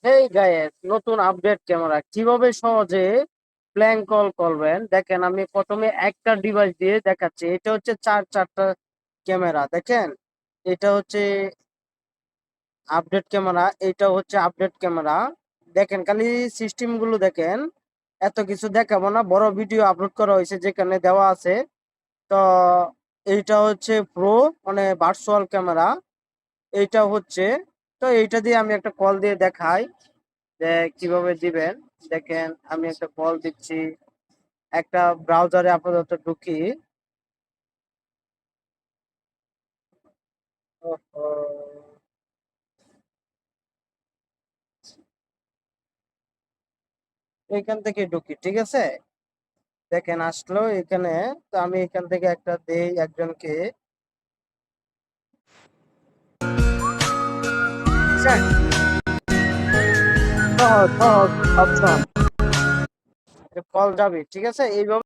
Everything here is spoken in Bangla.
এই গাইস, নতুন আপডেট ক্যামেরা কিভাবে সহজে প্ল্যাঙ্ক কল করবেন দেখেন। আমি প্রথমে একটা ডিভাইস দিয়ে দেখাচ্ছি। এটা হচ্ছে চারটা ক্যামেরা দেখেন। এটা হচ্ছে আপডেট ক্যামেরা, এটা হচ্ছে আপডেট ক্যামেরা। দেখেন খালি সিস্টেম গুলো দেখেন। এত কিছু দেখাবো না, বড় ভিডিও আপলোড করা হয়েছে যেখানে দেওয়া আছে। তো এইটা হচ্ছে প্রো, মানে ভার্চুয়াল ক্যামেরা। এইটা হচ্ছে, তো এইটা দিয়ে আমি একটা কল দিয়ে দেখাই যে কিভাবে দিবেন। দেখেন আমি একটা কল দিচ্ছি, একটা ব্রাউজারে আপাতত ঢুকি। ওহো, এইখান থেকে ঢুকি, ঠিক আছে। দেখেন আসলো এখানে। তো আমি এখান থেকে একটা দেই একজনকে। বুঝছেন? সহজ সহজ অপশন, কল যাবে, ঠিক আছে এইভাবে।